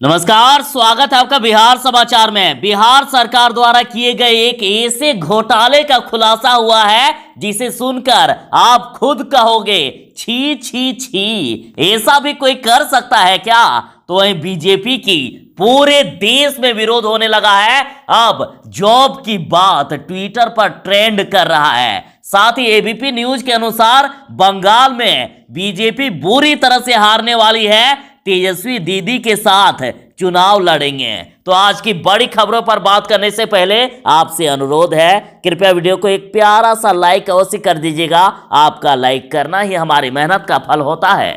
नमस्कार, स्वागत है आपका बिहार समाचार में। बिहार सरकार द्वारा किए गए एक ऐसे घोटाले का खुलासा हुआ है जिसे सुनकर आप खुद कहोगे छी छी छी, ऐसा भी कोई कर सकता है क्या। तो वहीं बीजेपी की पूरे देश में विरोध होने लगा है। अब जॉब की बात ट्विटर पर ट्रेंड कर रहा है। साथ ही एबीपी न्यूज के अनुसार बंगाल में बीजेपी बुरी तरह से हारने वाली है। तेजस्वी दीदी के साथ चुनाव लड़ेंगे। तो आज की बड़ी खबरों पर बात करने से पहले आपसे अनुरोध है, कृपया वीडियो को एक प्यारा सा लाइक अवश्य कर दीजिएगा। आपका लाइक करना ही हमारी मेहनत का फल होता है।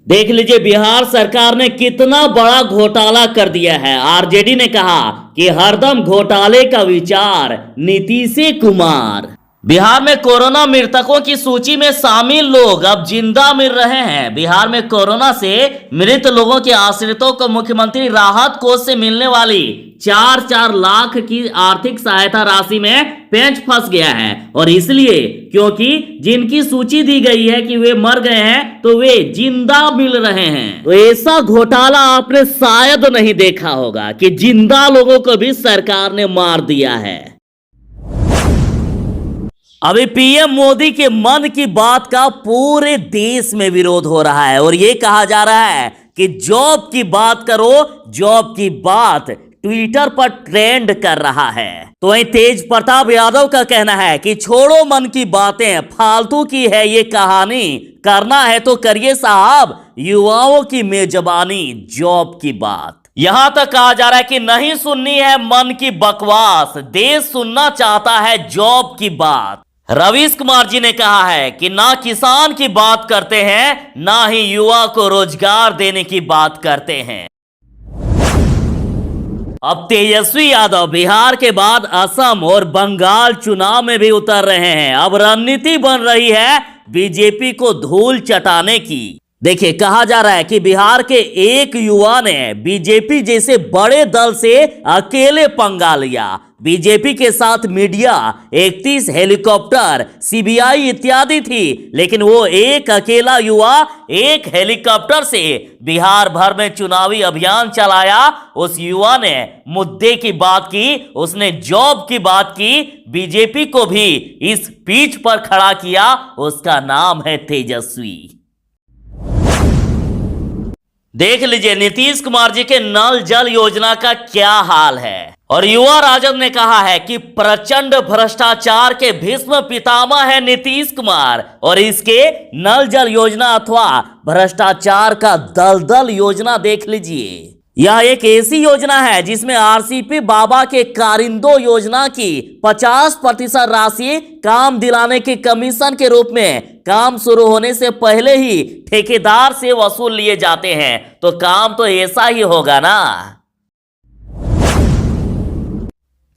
देख लीजिए बिहार सरकार ने कितना बड़ा घोटाला कर दिया है। आरजेडी ने कहा कि हरदम घोटाले का विचार नीतीश कुमार। बिहार में कोरोना मृतकों की सूची में शामिल लोग अब जिंदा मिल रहे हैं। बिहार में कोरोना से मृत लोगों के आश्रितों को मुख्यमंत्री राहत कोष से मिलने वाली 4-4 लाख की आर्थिक सहायता राशि में पेंच फंस गया है। और इसलिए क्योंकि जिनकी सूची दी गई है कि वे मर गए हैं तो वे जिंदा मिल रहे हैं। तो ऐसा घोटाला आपने शायद नहीं देखा होगा कि जिंदा लोगों को भी सरकार ने मार दिया है। अभी पीएम मोदी के मन की बात का पूरे देश में विरोध हो रहा है और यह कहा जा रहा है कि जॉब की बात करो, जॉब की बात ट्विटर पर ट्रेंड कर रहा है। तो वहीं तेज प्रताप यादव का कहना है कि छोड़ो मन की बातें, फालतू की है ये कहानी, करना है तो करिए साहब, युवाओं की मेजबानी, जॉब की बात। यहां तक कहा जा रहा है कि नहीं सुननी है मन की बकवास, देश सुनना चाहता है जॉब की बात। रवीश कुमार जी ने कहा है कि ना किसान की बात करते हैं, ना ही युवा को रोजगार देने की बात करते हैं। अब तेजस्वी यादव बिहार के बाद असम और बंगाल चुनाव में भी उतर रहे हैं। अब रणनीति बन रही है बीजेपी को धूल चटाने की। देखिए, कहा जा रहा है कि बिहार के एक युवा ने बीजेपी जैसे बड़े दल से अकेले पंगा लिया। बीजेपी के साथ मीडिया, 31 हेलीकॉप्टर, सीबीआई इत्यादि थी, लेकिन वो एक अकेला युवा एक हेलीकॉप्टर से बिहार भर में चुनावी अभियान चलाया। उस युवा ने मुद्दे की बात की, उसने जॉब की बात की, बीजेपी को भी इस पीठ पर खड़ा किया। उसका नाम है तेजस्वी। देख लीजिए नीतीश कुमार जी के नल जल योजना का क्या हाल है। और युवा राजद ने कहा है कि प्रचंड भ्रष्टाचार के भीष्म पितामह है नीतीश कुमार और इसके नल जल योजना अथवा भ्रष्टाचार का दलदल योजना देख लीजिए। यह एक ऐसी योजना है जिसमें आरसीपी बाबा के कारिंदो योजना की 50% राशि काम दिलाने के कमीशन के रूप में काम शुरू होने से पहले ही ठेकेदार से वसूल लिए जाते हैं। तो काम तो ऐसा ही होगा ना।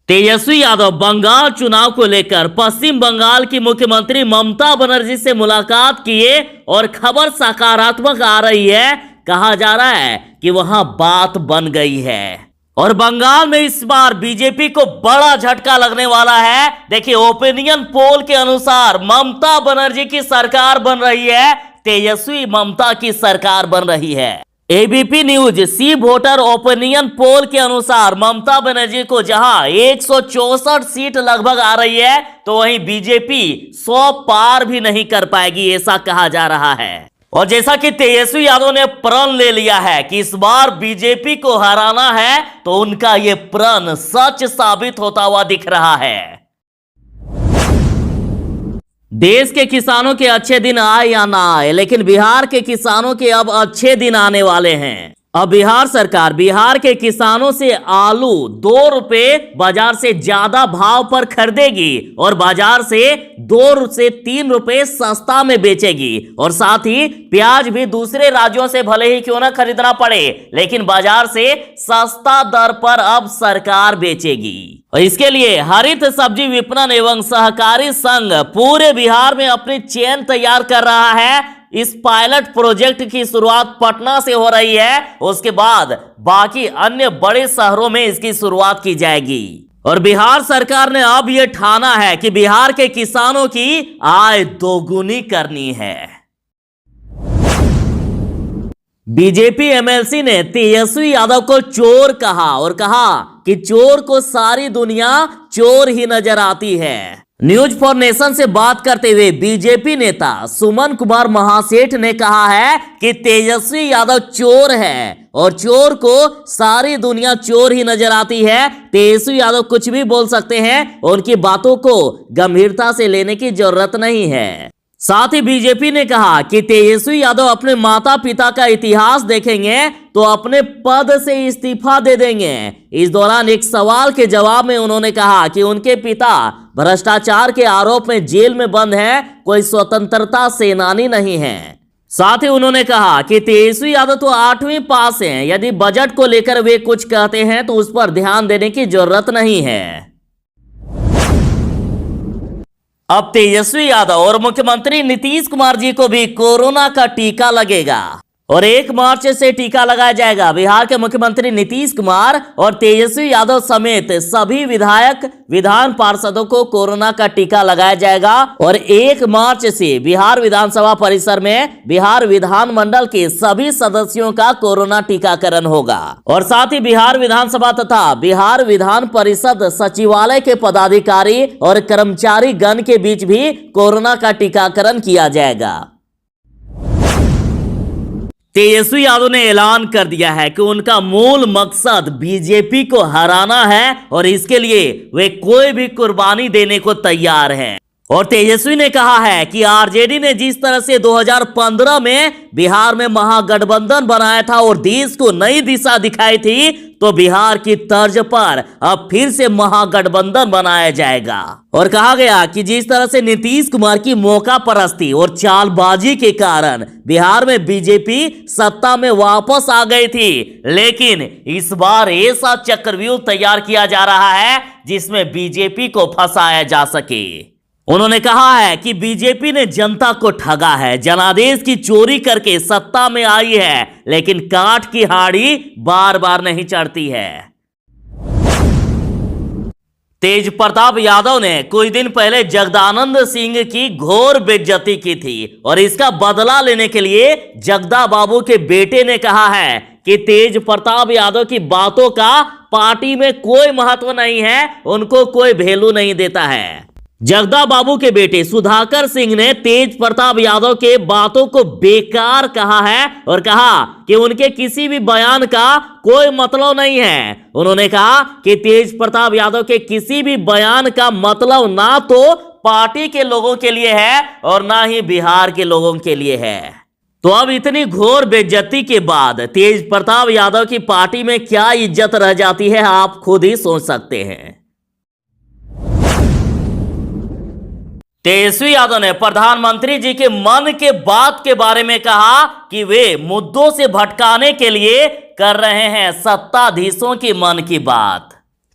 तेजस्वी यादव बंगाल चुनाव को लेकर पश्चिम बंगाल की मुख्यमंत्री ममता बनर्जी से मुलाकात किए और खबर सकारात्मक आ रही है। कहा जा रहा है कि वहां बात बन गई है और बंगाल में इस बार बीजेपी को बड़ा झटका लगने वाला है। देखिए, ओपिनियन पोल के अनुसार ममता बनर्जी की सरकार बन रही है, तेजस्वी ममता की सरकार बन रही है। एबीपी न्यूज सी वोटर ओपिनियन पोल के अनुसार ममता बनर्जी को जहां 164 सीट लगभग आ रही है, तो वहीं बीजेपी 100 पार भी नहीं कर पाएगी, ऐसा कहा जा रहा है। और जैसा कि तेजस्वी यादव ने प्रण ले लिया है कि इस बार बीजेपी को हराना है, तो उनका यह प्रण सच साबित होता हुआ दिख रहा है। देश के किसानों के अच्छे दिन आए या ना आए, लेकिन बिहार के किसानों के अब अच्छे दिन आने वाले हैं। अब बिहार सरकार बिहार के किसानों से आलू 2 रुपए बाजार से ज्यादा भाव पर खरीदेगी और बाजार से 2 से 3 रुपए सस्ता में बेचेगी। और साथ ही प्याज भी दूसरे राज्यों से भले ही क्यों ना खरीदना पड़े, लेकिन बाजार से सस्ता दर पर अब सरकार बेचेगी। और इसके लिए हरित सब्जी विपणन एवं सहकारी संघ पूरे बिहार में अपनी चेन तैयार कर रहा है। इस पायलट प्रोजेक्ट की शुरुआत पटना से हो रही है, उसके बाद बाकी अन्य बड़े शहरों में इसकी शुरुआत की जाएगी। और बिहार सरकार ने अब यह ठाना है कि बिहार के किसानों की आय दोगुनी करनी है। बीजेपी एमएलसी ने तेजस्वी यादव को चोर कहा और कहा कि चोर को सारी दुनिया चोर ही नजर आती है। न्यूज फॉर नेशन से बात करते हुए बीजेपी नेता सुमन कुमार महासेठ ने कहा है कि तेजस्वी यादव चोर है और चोर को सारी दुनिया चोर ही नजर आती है। तेजस्वी यादव कुछ भी बोल सकते हैं, उनकी बातों को गंभीरता से लेने की जरूरत नहीं है। साथ ही बीजेपी ने कहा कि तेजस्वी यादव अपने माता पिता का इतिहास देखेंगे तो अपने पद से इस्तीफा दे देंगे। इस दौरान एक सवाल के जवाब में उन्होंने कहा कि उनके पिता भ्रष्टाचार के आरोप में जेल में बंद है, कोई स्वतंत्रता सेनानी नहीं है। साथ ही उन्होंने कहा कि तेजस्वी यादव तो 8वीं पास हैं, यदि बजट को लेकर वे कुछ कहते हैं तो उस पर ध्यान देने की जरूरत नहीं है। अब तेजस्वी यादव और मुख्यमंत्री नीतीश कुमार जी को भी कोरोना का टीका लगेगा और 1 मार्च से टीका लगाया जाएगा। बिहार के मुख्यमंत्री नीतीश कुमार और तेजस्वी यादव समेत सभी विधायक विधान पार्षदों को कोरोना का टीका लगाया जाएगा और 1 मार्च से बिहार विधानसभा परिसर में बिहार विधानमंडल के सभी सदस्यों का कोरोना टीकाकरण होगा। और साथ ही बिहार विधानसभा तथा बिहार विधान परिषद सचिवालय के पदाधिकारी और कर्मचारी गण के बीच भी कोरोना का टीकाकरण किया जाएगा। तेजस्वी यादव ने ऐलान कर दिया है कि उनका मूल मकसद बीजेपी को हराना है और इसके लिए वे कोई भी कुर्बानी देने को तैयार हैं। और तेजस्वी ने कहा है कि आरजेडी ने जिस तरह से 2015 में बिहार में महागठबंधन बनाया था और देश को नई दिशा दिखाई थी, तो बिहार की तर्ज पर अब फिर से महागठबंधन बनाया जाएगा। और कहा गया कि जिस तरह से नीतीश कुमार की मौका परस्ती और चालबाजी के कारण बिहार में बीजेपी सत्ता में वापस आ गई थी, लेकिन इस बार ऐसा चक्रव्यूह तैयार किया जा रहा है जिसमें बीजेपी को फंसाया जा सके। उन्होंने कहा है कि बीजेपी ने जनता को ठगा है, जनादेश की चोरी करके सत्ता में आई है, लेकिन काठ की हाड़ी बार बार नहीं चढ़ती है। तेज प्रताप यादव ने कुछ दिन पहले जगदानंद सिंह की घोर बेइज्जती की थी और इसका बदला लेने के लिए जगदा बाबू के बेटे ने कहा है कि तेज प्रताप यादव की बातों का पार्टी में कोई महत्व नहीं है, उनको कोई वैल्यू नहीं देता है। जगदा बाबू के बेटे सुधाकर सिंह ने तेज प्रताप यादव के बातों को बेकार कहा है और कहा कि उनके किसी भी बयान का कोई मतलब नहीं है। उन्होंने कहा कि तेज प्रताप यादव के किसी भी बयान का मतलब ना तो पार्टी के लोगों के लिए है और ना ही बिहार के लोगों के लिए है। तो अब इतनी घोर बेइज्जती के बाद तेज प्रताप यादव की पार्टी में क्या इज्जत रह जाती है, आप खुद ही सोच सकते हैं। तेजस्वी यादव ने प्रधानमंत्री जी के मन के बात के बारे में कहा कि वे मुद्दों से भटकाने के लिए कर रहे हैं सत्ताधीशों की मन की बात।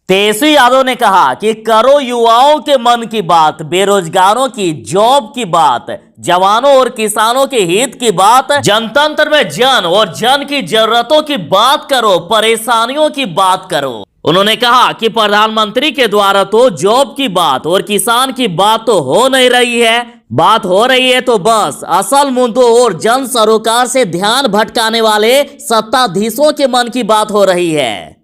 तेजस्वी यादव ने कहा कि करो युवाओं के मन की बात, बेरोजगारों की जॉब की बात, जवानों और किसानों के हित की बात, जनतंत्र में जन और जन की जरूरतों की बात करो, परेशानियों की बात करो। उन्होंने कहा कि प्रधानमंत्री के द्वारा तो जॉब की बात और किसान की बात तो हो नहीं रही है, बात हो रही है तो बस असल मुद्दों और जन सरोकार से ध्यान भटकाने वाले सत्ताधीशों के मन की बात हो रही है।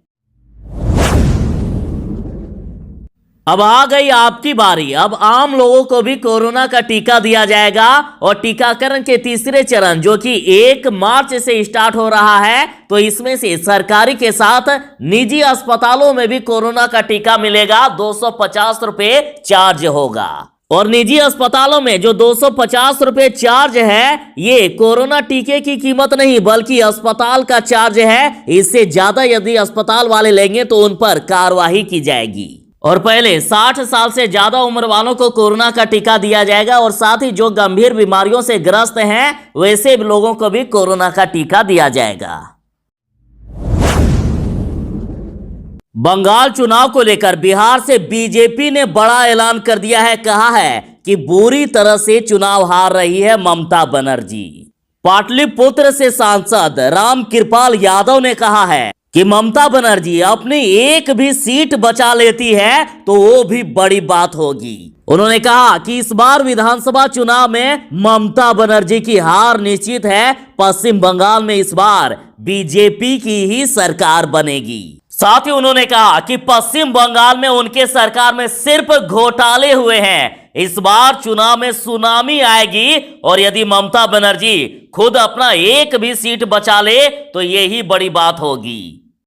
अब आ गई आपकी बारी। अब आम लोगों को भी कोरोना का टीका दिया जाएगा और टीकाकरण के तीसरे चरण जो कि 1 मार्च से स्टार्ट हो रहा है, तो इसमें से सरकारी के साथ निजी अस्पतालों में भी कोरोना का टीका मिलेगा। 250 रुपए चार्ज होगा और निजी अस्पतालों में जो 250 रुपए चार्ज है, ये कोरोना टीके की कीमत नहीं बल्कि अस्पताल का चार्ज है। इससे ज्यादा यदि अस्पताल वाले लेंगे तो उन पर कार्रवाई की जाएगी। और पहले 60 साल से ज्यादा उम्र वालों को कोरोना का टीका दिया जाएगा और साथ ही जो गंभीर बीमारियों से ग्रस्त हैं वैसे लोगों को भी कोरोना का टीका दिया जाएगा। बंगाल चुनाव को लेकर बिहार से बीजेपी ने बड़ा ऐलान कर दिया है। कहा है कि बुरी तरह से चुनाव हार रही है ममता बनर्जी। पाटलिपुत्र से सांसद राम कृपाल यादव ने कहा है कि ममता बनर्जी अपनी एक भी सीट बचा लेती है तो वो भी बड़ी बात होगी। उन्होंने कहा कि इस बार विधानसभा चुनाव में ममता बनर्जी की हार निश्चित है। पश्चिम बंगाल में इस बार बीजेपी की ही सरकार बनेगी। साथ ही उन्होंने कहा कि पश्चिम बंगाल में उनके सरकार में सिर्फ घोटाले हुए हैं। इस बार चुनाव में सुनामी आएगी और यदि ममता बनर्जी खुद अपना एक भी सीट बचा ले तो यही बड़ी बात होगी।